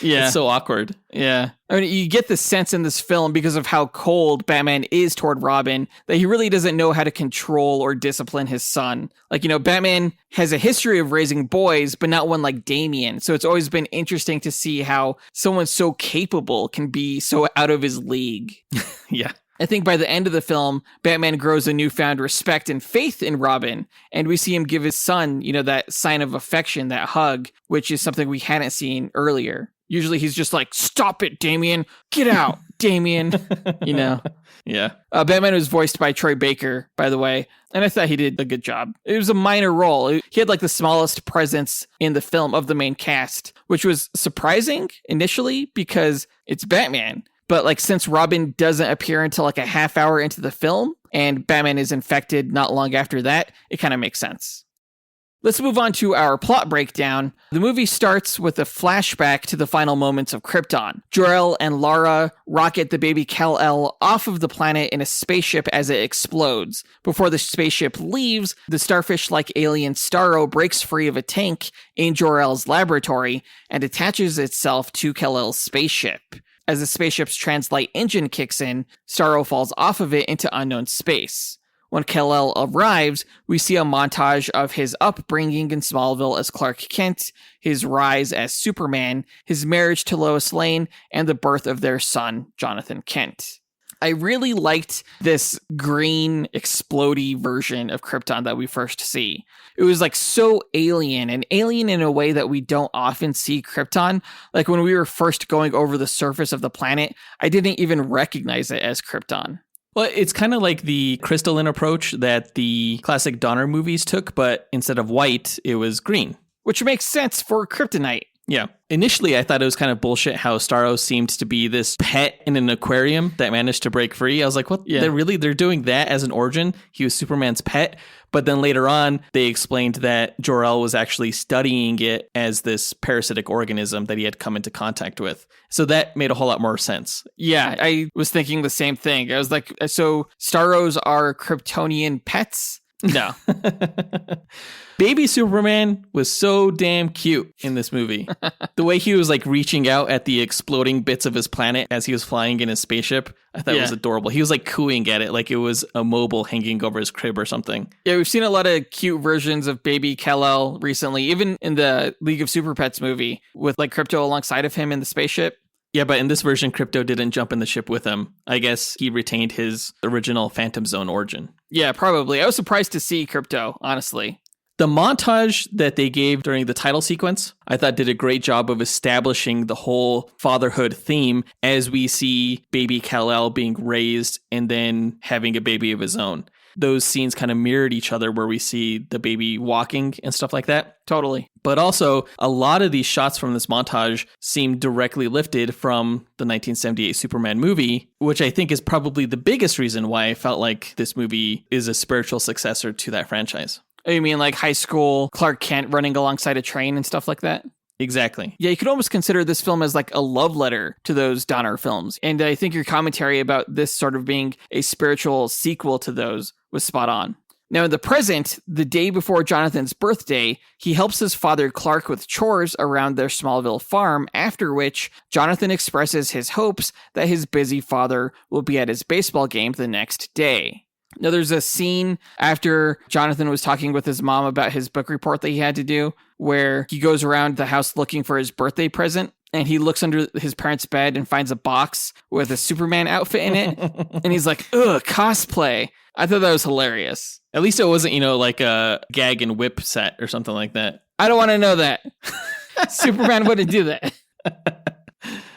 Yeah. It's so awkward. Yeah. I mean, you get the sense in this film because of how cold Batman is toward Robin that he really doesn't know how to control or discipline his son. Like, you know, Batman has a history of raising boys, but not one like Damian. So it's always been interesting to see how someone so capable can be so out of his league. Yeah. I think by the end of the film, Batman grows a newfound respect and faith in Robin, and we see him give his son, you know, that sign of affection, that hug, which is something we hadn't seen earlier. Usually he's just like, stop it, Damian. Get out, Damian. You know? Yeah. Batman was voiced by Troy Baker, by the way, and I thought he did a good job. It was a minor role. He had like the smallest presence in the film of the main cast, which was surprising initially because it's Batman. But like since Robin doesn't appear until like a half hour into the film and Batman is infected not long after that, it kind of makes sense. Let's move on to our plot breakdown. The movie starts with a flashback to the final moments of Krypton. Jor-El and Lara rocket the baby Kal-El off of the planet in a spaceship as it explodes. Before the spaceship leaves, the starfish-like alien Starro breaks free of a tank in Jor-El's laboratory and attaches itself to Kal-El's spaceship. As the spaceship's translight engine kicks in, Starro falls off of it into unknown space. When Kal-El arrives, we see a montage of his upbringing in Smallville as Clark Kent, his rise as Superman, his marriage to Lois Lane, and the birth of their son, Jonathan Kent. I really liked this green, explodey version of Krypton that we first see. It was like so alien, and alien in a way that we don't often see Krypton. Like when we were first going over the surface of the planet, I didn't even recognize it as Krypton. Well, it's kind of like the crystalline approach that the classic Donner movies took, but instead of white, it was green. Which makes sense for kryptonite. Yeah. Initially, I thought it was kind of bullshit how Starro seemed to be this pet in an aquarium that managed to break free. I was like, what? Yeah. They're doing that as an origin? He was Superman's pet? But then later on, they explained that Jor-El was actually studying it as this parasitic organism that he had come into contact with. So that made a whole lot more sense. Yeah, I was thinking the same thing. I was like, so Starros are Kryptonian pets? No. Baby Superman was so damn cute in this movie. The way he was like reaching out at the exploding bits of his planet as he was flying in his spaceship, I thought it was adorable. He was like cooing at it like it was a mobile hanging over his crib or something. Yeah, we've seen a lot of cute versions of Baby Kal-El recently, even in the League of Super Pets movie with like Krypto alongside of him in the spaceship. Yeah, but in this version, Krypto didn't jump in the ship with him. I guess he retained his original Phantom Zone origin. Yeah, probably. I was surprised to see Krypto, honestly. The montage that they gave during the title sequence, I thought did a great job of establishing the whole fatherhood theme as we see baby Kal-El being raised and then having a baby of his own. Those scenes kind of mirrored each other where we see the baby walking and stuff like that. Totally. But also, a lot of these shots from this montage seem directly lifted from the 1978 Superman movie, which I think is probably the biggest reason why I felt like this movie is a spiritual successor to that franchise. Oh, you mean like high school Clark Kent running alongside a train and stuff like that? Exactly. Yeah, you could almost consider this film as like a love letter to those Donner films. And I think your commentary about this sort of being a spiritual sequel to those was spot on. Now, in the present, the day before Jonathan's birthday, he helps his father Clark with chores around their Smallville farm, after which Jonathan expresses his hopes that his busy father will be at his baseball game the next day. Now, there's a scene after Jonathan was talking with his mom about his book report that he had to do, where he goes around the house looking for his birthday present, and he looks under his parents' bed and finds a box with a Superman outfit in it, and he's like, ugh, cosplay. I thought that was hilarious. At least it wasn't, like a gag and whip set or something like that. I don't want to know that. Superman wouldn't do that.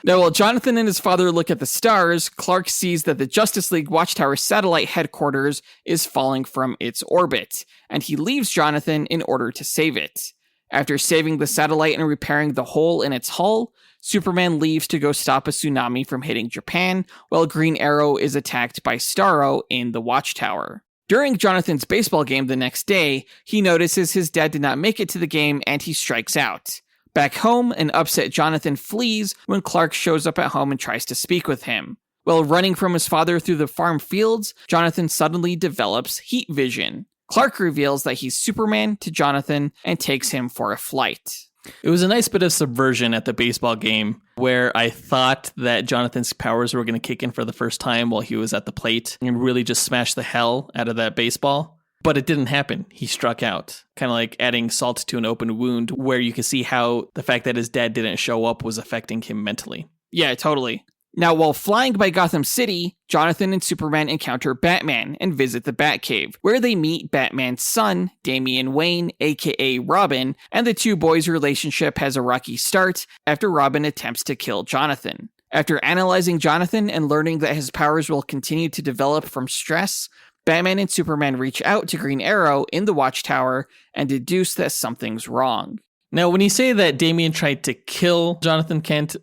Now, while Jonathan and his father look at the stars, Clark sees that the Justice League Watchtower satellite headquarters is falling from its orbit, and he leaves Jonathan in order to save it. After saving the satellite and repairing the hole in its hull, Superman leaves to go stop a tsunami from hitting Japan, while Green Arrow is attacked by Starro in the Watchtower. During Jonathan's baseball game the next day, he notices his dad did not make it to the game and he strikes out. Back home, an upset Jonathan flees when Clark shows up at home and tries to speak with him. While running from his father through the farm fields, Jonathan suddenly develops heat vision. Clark reveals that he's Superman to Jonathan and takes him for a flight. It was a nice bit of subversion at the baseball game where I thought that Jonathan's powers were going to kick in for the first time while he was at the plate and really just smash the hell out of that baseball. But it didn't happen. He struck out, kind of like adding salt to an open wound where you can see how the fact that his dad didn't show up was affecting him mentally. Yeah, totally. Now, while flying by Gotham City, Jonathan and Superman encounter Batman and visit the Batcave, where they meet Batman's son, Damian Wayne, aka Robin, and the two boys' relationship has a rocky start after Robin attempts to kill Jonathan. After analyzing Jonathan and learning that his powers will continue to develop from stress, Batman and Superman reach out to Green Arrow in the Watchtower and deduce that something's wrong. Now, when you say that Damian tried to kill Jonathan Kent,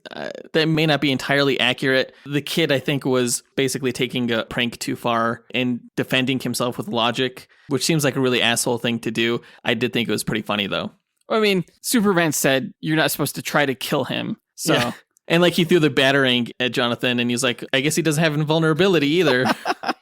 that may not be entirely accurate. The kid, I think, was basically taking a prank too far and defending himself with logic, which seems like a really asshole thing to do. I did think it was pretty funny, though. I mean, Superman said you're not supposed to try to kill him, so... Yeah. And like he threw the batarang at Jonathan and he's like, I guess he doesn't have invulnerability either.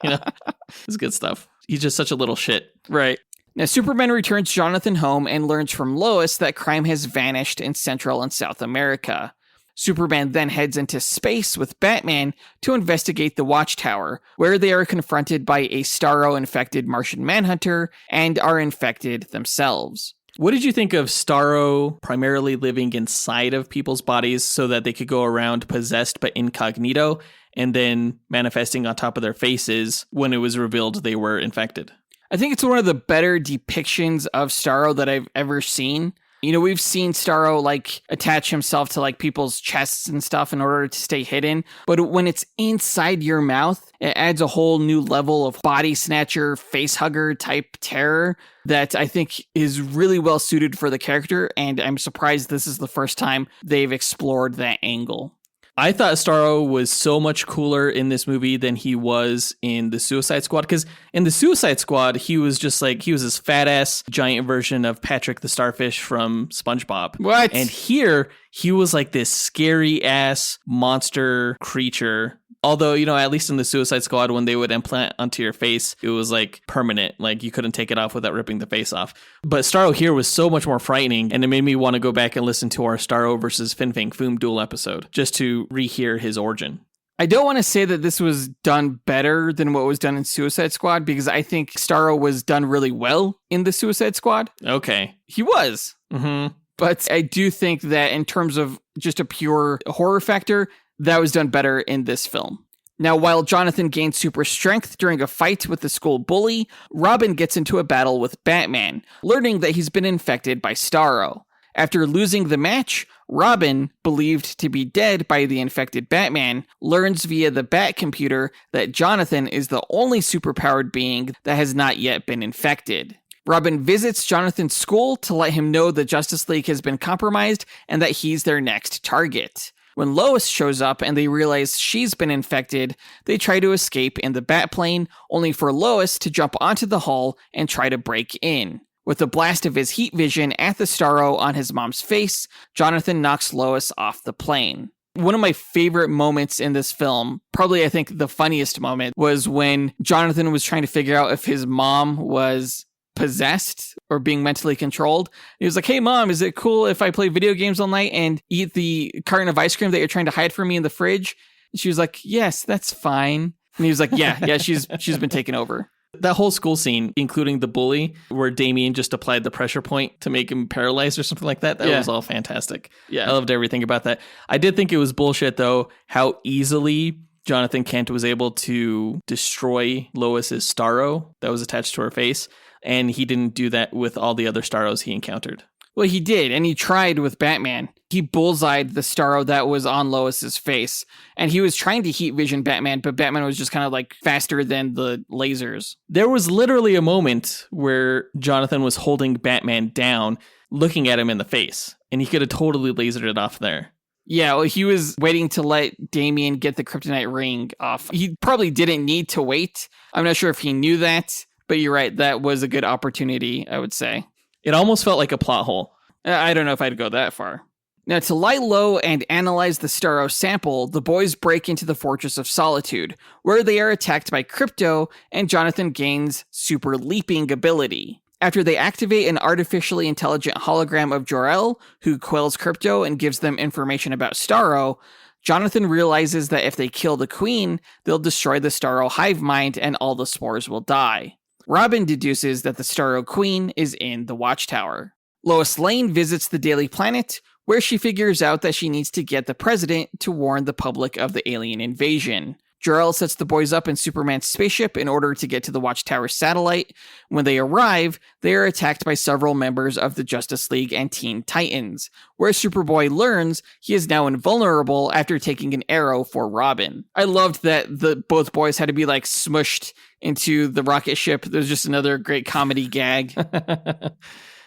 It's good stuff. He's just such a little shit. Right. Now, Superman returns Jonathan home and learns from Lois that crime has vanished in Central and South America. Superman then heads into space with Batman to investigate the Watchtower, where they are confronted by a Starro-infected Martian Manhunter and are infected themselves. What did you think of Starro primarily living inside of people's bodies so that they could go around possessed but incognito and then manifesting on top of their faces when it was revealed they were infected? I think it's one of the better depictions of Starro that I've ever seen. We've seen Starro like attach himself to like people's chests and stuff in order to stay hidden. But when it's inside your mouth, it adds a whole new level of body snatcher, face hugger type terror that I think is really well suited for the character. And I'm surprised this is the first time they've explored that angle. I thought Starro was so much cooler in this movie than he was in the Suicide Squad, because in the Suicide Squad, he was this fat ass giant version of Patrick the Starfish from SpongeBob. What? And here, he was like this scary ass monster creature. Although, at least in the Suicide Squad, when they would implant onto your face, it was like permanent. Like you couldn't take it off without ripping the face off. But Starro here was so much more frightening, and it made me want to go back and listen to our Starro versus Fin Fang Foom duel episode just to rehear his origin. I don't want to say that this was done better than what was done in Suicide Squad, because I think Starro was done really well in the Suicide Squad. Okay. He was. Mm-hmm. But I do think that in terms of just a pure horror factor, that was done better in this film. Now, while Jonathan gains super strength during a fight with the school bully, Robin gets into a battle with Batman, learning that he's been infected by Starro. After losing the match, Robin, believed to be dead by the infected Batman, learns via the Bat computer that Jonathan is the only superpowered being that has not yet been infected. Robin visits Jonathan's school to let him know the Justice League has been compromised and that he's their next target. When Lois shows up and they realize she's been infected, they try to escape in the Batplane, only for Lois to jump onto the hull and try to break in. With a blast of his heat vision at the Starro on his mom's face, Jonathan knocks Lois off the plane. One of my favorite moments in this film, probably I think the funniest moment, was when Jonathan was trying to figure out if his mom was possessed or being mentally controlled. He was like, "Hey mom, is it cool if I play video games all night and eat the carton of ice cream that you're trying to hide from me in the fridge?" And she was like, "Yes, that's fine." And he was like, yeah, she's been taken over. That whole school scene, including the bully, where Damien just applied the pressure point to make him paralyzed or something like that, that was all fantastic. Yeah. I loved everything about that. I did think it was bullshit, though, how easily Jonathan Kent was able to destroy Lois's Starro that was attached to her face. And he didn't do that with all the other Starros he encountered. Well, he did, and he tried with Batman. He bullseyed the Starro that was on Lois's face, and he was trying to heat vision Batman, but Batman was just kind of like faster than the lasers. There was literally a moment where Jonathan was holding Batman down, looking at him in the face, and he could have totally lasered it off there. Yeah, well, he was waiting to let Damien get the kryptonite ring off. He probably didn't need to wait. I'm not sure if he knew that. But you're right, that was a good opportunity, I would say. It almost felt like a plot hole. I don't know if I'd go that far. Now, to lie low and analyze the Starro sample, the boys break into the Fortress of Solitude, where they are attacked by Crypto, and Jonathan gains super leaping ability. After they activate an artificially intelligent hologram of Jor-El, who quells Crypto and gives them information about Starro, Jonathan realizes that if they kill the Queen, they'll destroy the Starro hive mind and all the spores will die. Robin deduces that the Starro Queen is in the Watchtower. Lois Lane visits the Daily Planet, where she figures out that she needs to get the president to warn the public of the alien invasion. Jor-El sets the boys up in Superman's spaceship in order to get to the Watchtower satellite. When they arrive, they are attacked by several members of the Justice League and Teen Titans, where Superboy learns he is now invulnerable after taking an arrow for Robin. I loved that both boys had to be like smushed into the rocket ship. There's just another great comedy gag.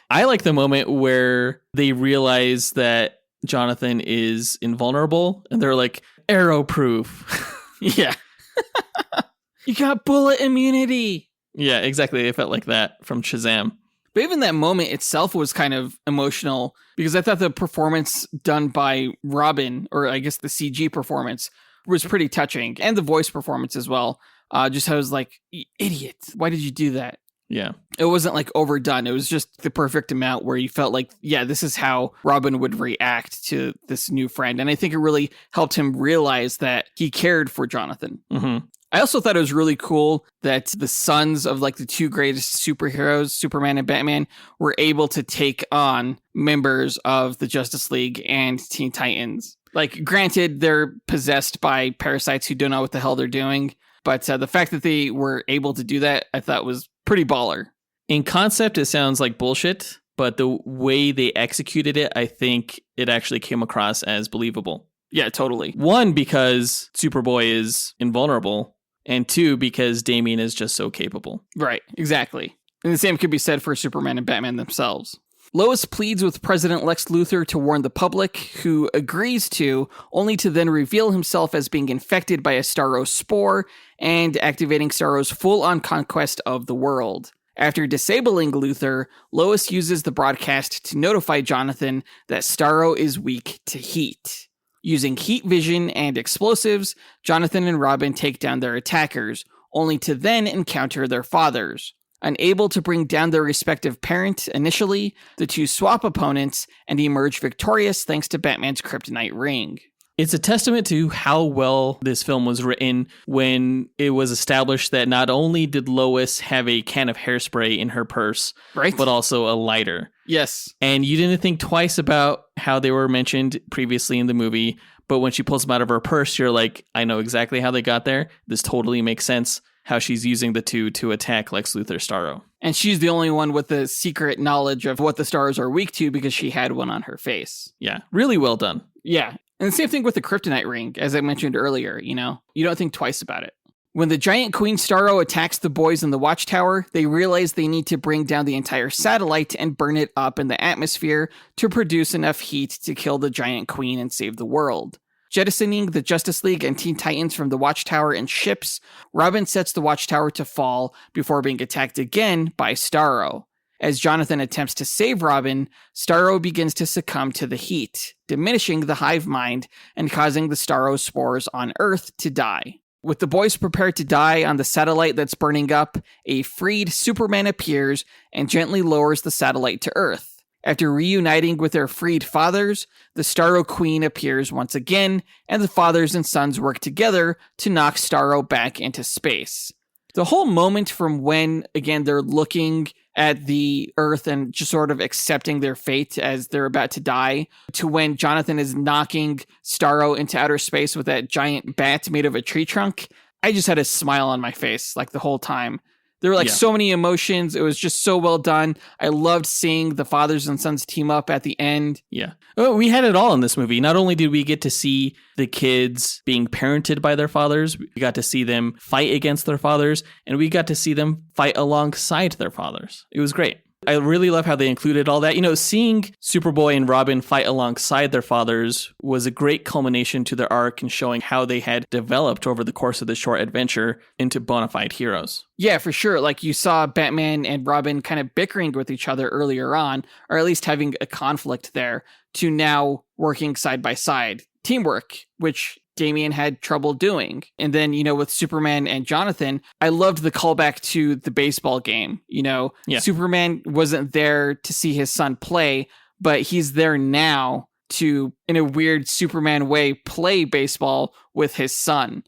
I like the moment where they realize that Jonathan is invulnerable and they're like, arrow proof. Yeah. You got bullet immunity. Yeah, exactly. It felt like that from Shazam. But even that moment itself was kind of emotional because I thought the performance done by Robin, or I guess the CG performance, was pretty touching. And the voice performance as well. Just I was like, idiot. Why did you do that? Yeah. It wasn't like overdone. It was just the perfect amount where you felt like, yeah, this is how Robin would react to this new friend. And I think it really helped him realize that he cared for Jonathan. Mm-hmm. I also thought it was really cool that the sons of like the two greatest superheroes, Superman and Batman, were able to take on members of the Justice League and Teen Titans. Like, granted, they're possessed by parasites who don't know what the hell they're doing. But the fact that they were able to do that, I thought was pretty baller. In concept, it sounds like bullshit, but the way they executed it, I think it actually came across as believable. Yeah, totally. One, because Superboy is invulnerable, and two, because Damian is just so capable. Right, exactly. And the same could be said for Superman and Batman themselves. Lois pleads with President Lex Luthor to warn the public, who agrees to, only to then reveal himself as being infected by a Starro spore and activating Starro's full-on conquest of the world. After disabling Luthor, Lois uses the broadcast to notify Jonathan that Starro is weak to heat. Using heat vision and explosives, Jonathan and Robin take down their attackers, only to then encounter their fathers. Unable to bring down their respective parent initially, the two swap opponents and emerge victorious thanks to Batman's kryptonite ring. It's a testament to how well this film was written when it was established that not only did Lois have a can of hairspray in her purse, Right? but also a lighter. Yes. And you didn't think twice about how they were mentioned previously in the movie, but when she pulls them out of her purse, you're like, I know exactly how they got there. This totally makes sense, how she's using the two to attack Lex Luthor Starro. And she's the only one with the secret knowledge of what the stars are weak to because she had one on her face. Yeah, really well done. Yeah. And the same thing with the kryptonite ring, as I mentioned earlier, you don't think twice about it. When the giant Queen Starro attacks the boys in the watchtower, they realize they need to bring down the entire satellite and burn it up in the atmosphere to produce enough heat to kill the giant queen and save the world. Jettisoning the Justice League and Teen Titans from the watchtower in ships, Robin sets the watchtower to fall before being attacked again by Starro. As Jonathan attempts to save Robin, Starro begins to succumb to the heat, diminishing the hive mind and causing the Starro spores on Earth to die. With the boys prepared to die on the satellite that's burning up, a freed Superman appears and gently lowers the satellite to Earth. After reuniting with their freed fathers, the Starro Queen appears once again, and the fathers and sons work together to knock Starro back into space. The whole moment from when, again, they're looking at the Earth and just sort of accepting their fate as they're about to die, to when Jonathan is knocking Starro into outer space with that giant bat made of a tree trunk, I just had a smile on my face like the whole time. There were so many emotions. It was just so well done. I loved seeing the fathers and sons team up at the end. Yeah. Oh, we had it all in this movie. Not only did we get to see the kids being parented by their fathers, we got to see them fight against their fathers, and we got to see them fight alongside their fathers. It was great. I really love how they included all that. Seeing Superboy and Robin fight alongside their fathers was a great culmination to their arc and showing how they had developed over the course of the short adventure into bona fide heroes. Yeah, for sure. Like you saw Batman and Robin kind of bickering with each other earlier on, or at least having a conflict there, to now working side by side. Teamwork, which Damian had trouble doing. And then, with Superman and Jonathan, I loved the callback to the baseball game. Superman wasn't there to see his son play, but he's there now to, in a weird Superman way, play baseball with his son.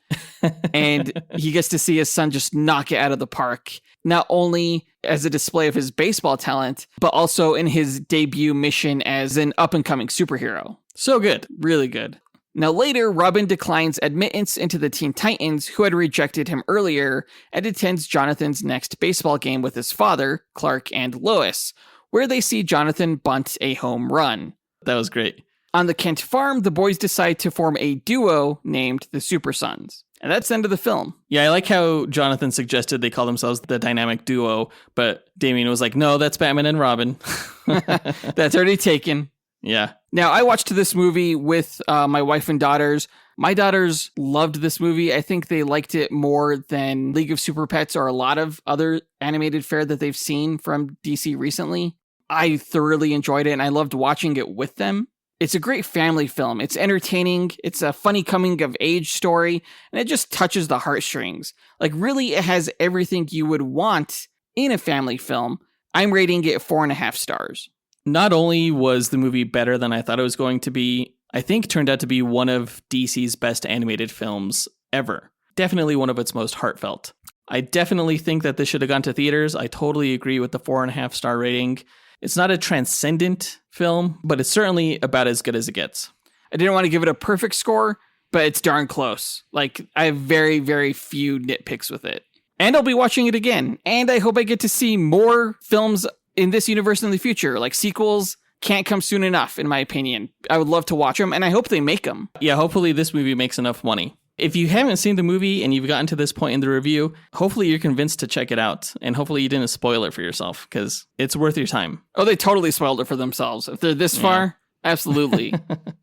And he gets to see his son just knock it out of the park. Not only as a display of his baseball talent, but also in his debut mission as an up-and-coming superhero. So good. Really good. Now later, Robin declines admittance into the Teen Titans, who had rejected him earlier, and attends Jonathan's next baseball game with his father, Clark, and Lois, where they see Jonathan bunt a home run. That was great. On the Kent farm, the boys decide to form a duo named the Super Sons. And that's the end of the film. Yeah, I like how Jonathan suggested they call themselves the dynamic duo, but Damian was like, no, that's Batman and Robin. That's already taken. Yeah. Now, I watched this movie with my wife and daughters. My daughters loved this movie. I think they liked it more than League of Super Pets or a lot of other animated fare that they've seen from DC recently. I thoroughly enjoyed it, and I loved watching it with them. It's a great family film. It's entertaining. It's a funny coming-of-age story, and it just touches the heartstrings. Like, really, it has everything you would want in a family film. I'm rating it 4.5 stars. Not only was the movie better than I thought it was going to be, I think turned out to be one of DC's best animated films ever. Definitely one of its most heartfelt. I definitely think that this should have gone to theaters. I totally agree with the 4.5 star rating. It's not a transcendent film, but it's certainly about as good as it gets. I didn't want to give it a perfect score, but it's darn close. Like, I have very, very few nitpicks with it. And I'll be watching it again. And I hope I get to see more films in this universe in the future. Like, sequels can't come soon enough, in my opinion. I would love to watch them, and I hope they make them. Yeah, hopefully this movie makes enough money. If you haven't seen the movie and you've gotten to this point in the review, hopefully you're convinced to check it out. And hopefully you didn't spoil it for yourself, because it's worth your time. Oh, they totally spoiled it for themselves. If they're this far, absolutely.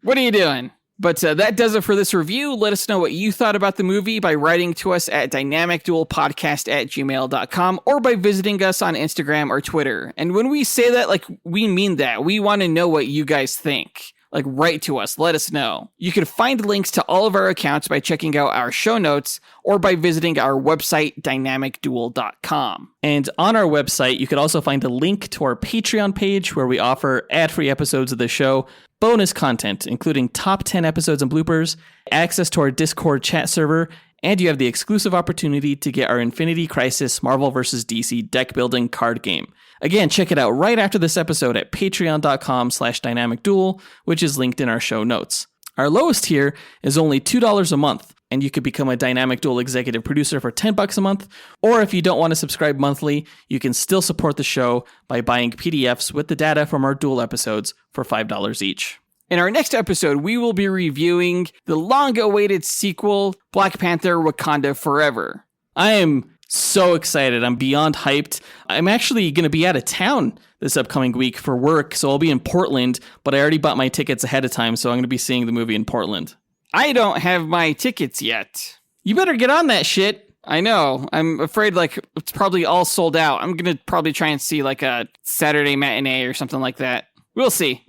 What are you doing? But that does it for this review. Let us know what you thought about the movie by writing to us at dynamicduelpodcast@gmail.com or by visiting us on Instagram or Twitter. And when we say that, like, we mean that. We want to know what you guys think. Like, write to us. Let us know. You can find links to all of our accounts by checking out our show notes or by visiting our website, dynamicduel.com. And on our website, you could also find a link to our Patreon page where we offer ad-free episodes of the show, bonus content, including top 10 episodes and bloopers, access to our Discord chat server, and you have the exclusive opportunity to get our Infinity Crisis Marvel vs. DC deck building card game. Again, check it out right after this episode at patreon.com/dynamicduel, which is linked in our show notes. Our lowest tier is only $2 a month, and you could become a Dynamic Duel executive producer for $10 a month, or if you don't want to subscribe monthly, you can still support the show by buying PDFs with the data from our Duel episodes for $5 each. In our next episode, we will be reviewing the long-awaited sequel, Black Panther: Wakanda Forever. I am so excited. I'm beyond hyped. I'm actually going to be out of town this upcoming week for work, so I'll be in Portland, but I already bought my tickets ahead of time, so I'm going to be seeing the movie in Portland. I don't have my tickets yet. You better get on that shit. I know. I'm afraid, like, it's probably all sold out. I'm going to probably try and see, like, a Saturday matinee or something like that. We'll see.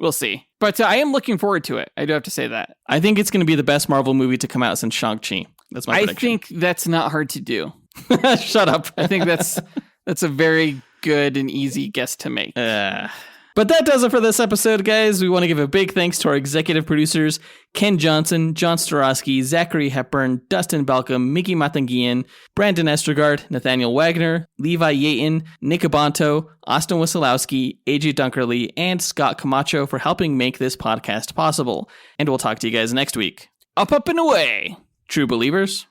But I am looking forward to it. I do have to say that. I think it's going to be the best Marvel movie to come out since Shang-Chi. That's my prediction. I think that's not hard to do. Shut up. I think that's a very good and easy guess to make. But that does it for this episode, guys. We want to give a big thanks to our executive producers, Ken Johnson, John Starosky, Zachary Hepburn, Dustyn Balcom, Miggy Matanguihan, Brandon Estergard, Nathaniel Wagner, Levi Yeaton, Nick Abanto, Austin Wesolowski, AJ Dunkerley, and Scott Camacho for helping make this podcast possible. And we'll talk to you guys next week. Up and away. True believers.